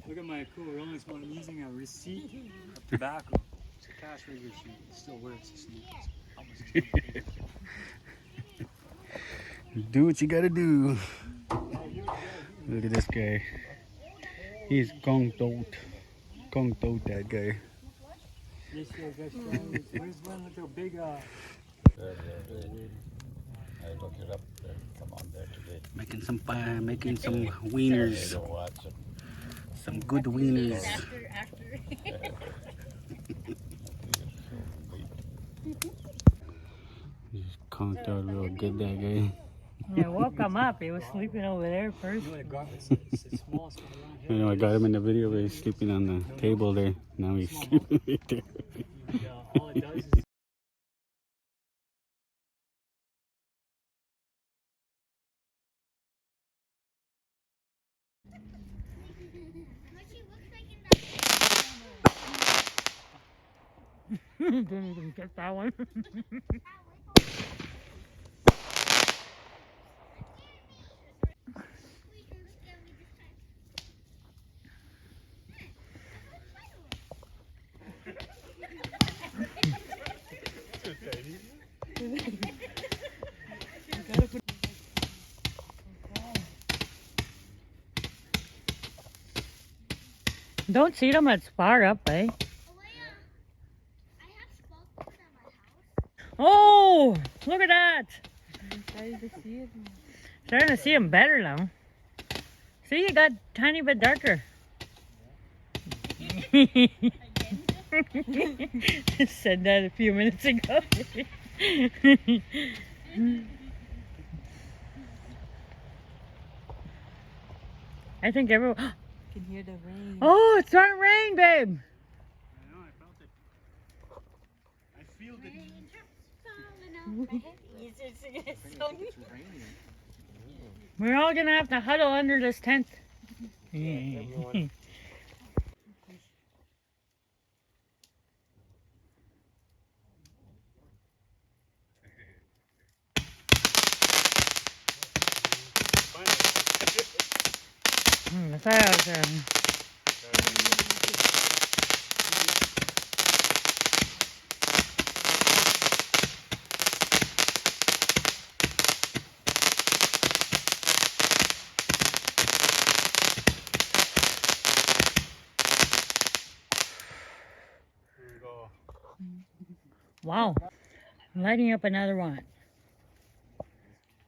Look at my cool Rolling Stone. I'm using a receipt of tobacco. It's a cash register. It still works. Do what you gotta do. Look at this guy. He's conked out that guy. Where's one with the big I looked it up. Come on there today. Making some wieners. Some good wieners. He's conked out real good, that guy. Yeah, woke him up. He was sleeping over there first. I know I got him in the video, but he's sleeping on the table there. Now he's sleeping right there. all it does is Didn't even get that one. Don't see them at far up, eh? Oh, look at that! Starting to see them better now. See, you got a tiny bit darker. Said that a few minutes ago. I think everyone can hear the rain. Oh, it's starting to rain, babe. I know, I felt it. I feel it. We're all gonna have to huddle under this tent. That's what I was saying. Wow, I'm lighting up another one.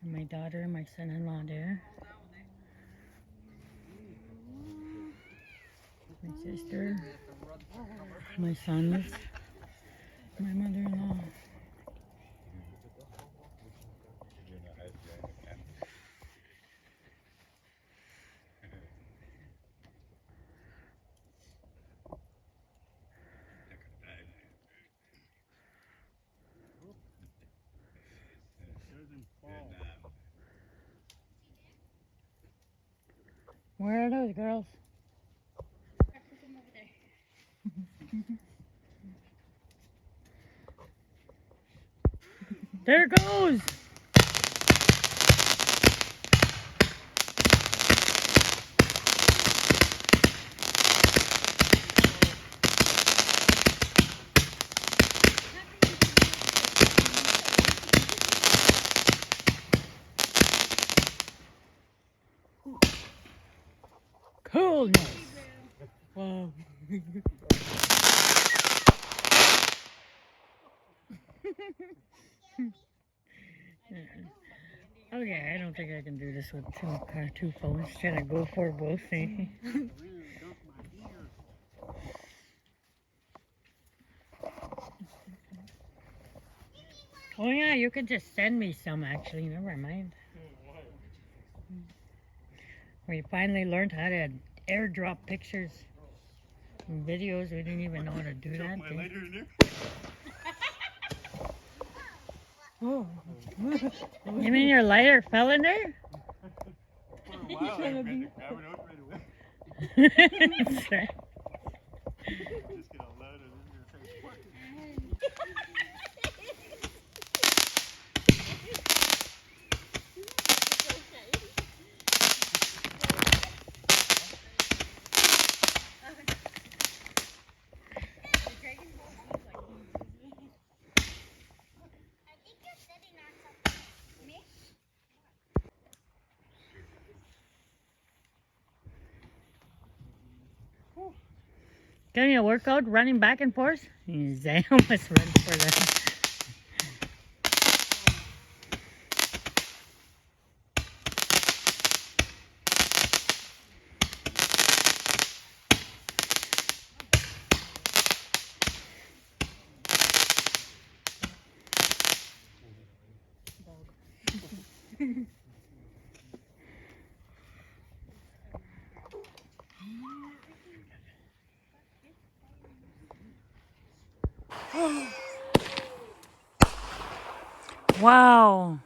My daughter and my son-in-law there. My sister, my sons, my mother-in-law. Where are those girls? There it goes! Coolness! Wow. Okay, I don't think I can do this with two phones. Trying to go for both. Oh yeah, you could just send me some actually, never mind. We finally learned how to airdrop pictures and videos. We didn't even know how to do that. Oh. You mean your lighter fell in there? For a while, I had to grab it out right away. That's right. Just get all loud and then you're gonna say, Getting a workout, running back and forth. They almost run for them. Wow.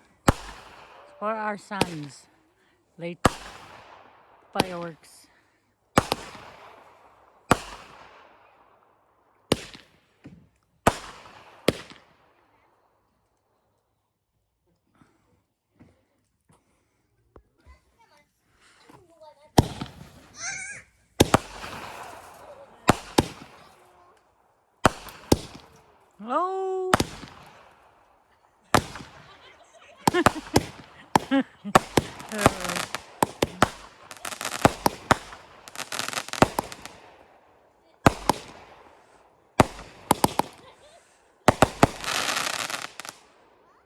For our sons. Late fireworks. Oh.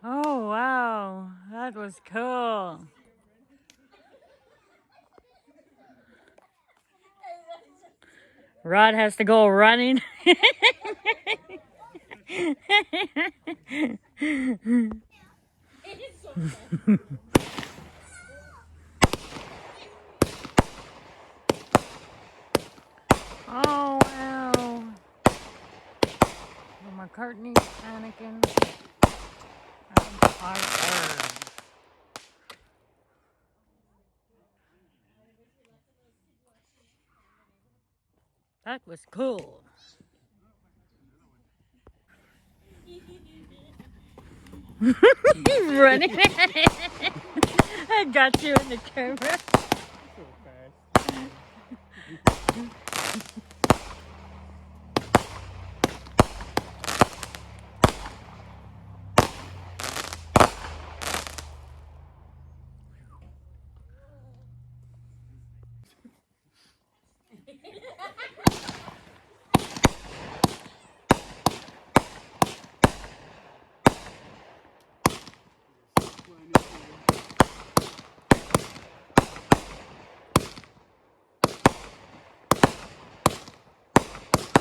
Oh, wow. That was cool. Rod has to go running. Oh, wow. McCartney, Anakin, and Parker. That was cool. He's running. I got you in the camera.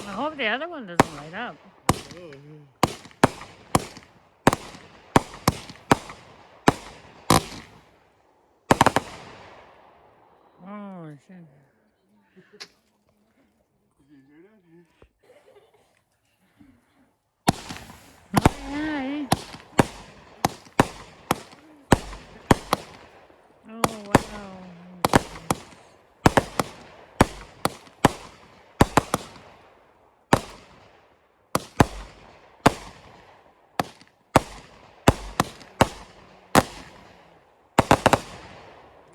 I hope the other one doesn't light up. Oh, shit. Hi. Oh, wow.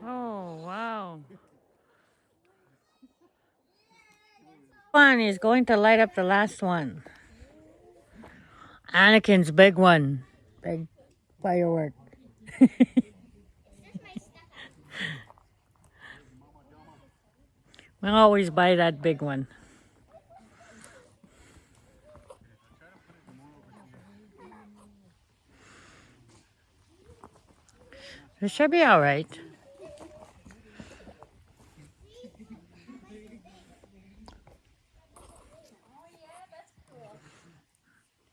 Oh, wow. One is going to light up the last one. Anakin's big one. Big firework. We always buy that big one. It should be all right.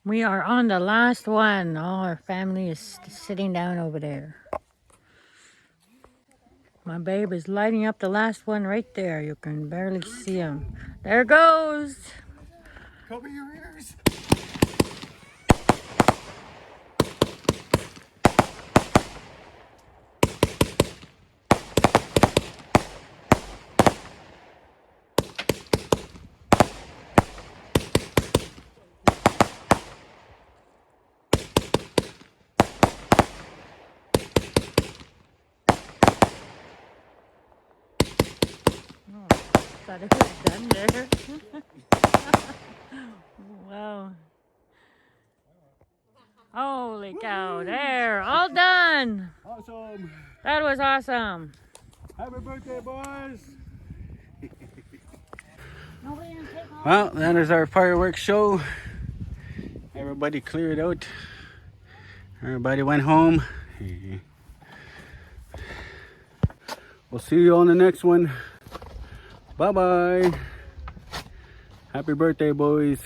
We are on the last one. All our family is sitting down over there. My babe is lighting up the last one right there. You can barely see him. There goes. Cover your ears. Oh, thought it was done there. Wow. Holy cow. There. All done. Awesome. That was awesome. Happy birthday, boys. Nobody gonna take Well, that is our fireworks show. Everybody cleared out. Everybody went home. We'll see you on the next one. Bye-bye. Happy birthday, boys.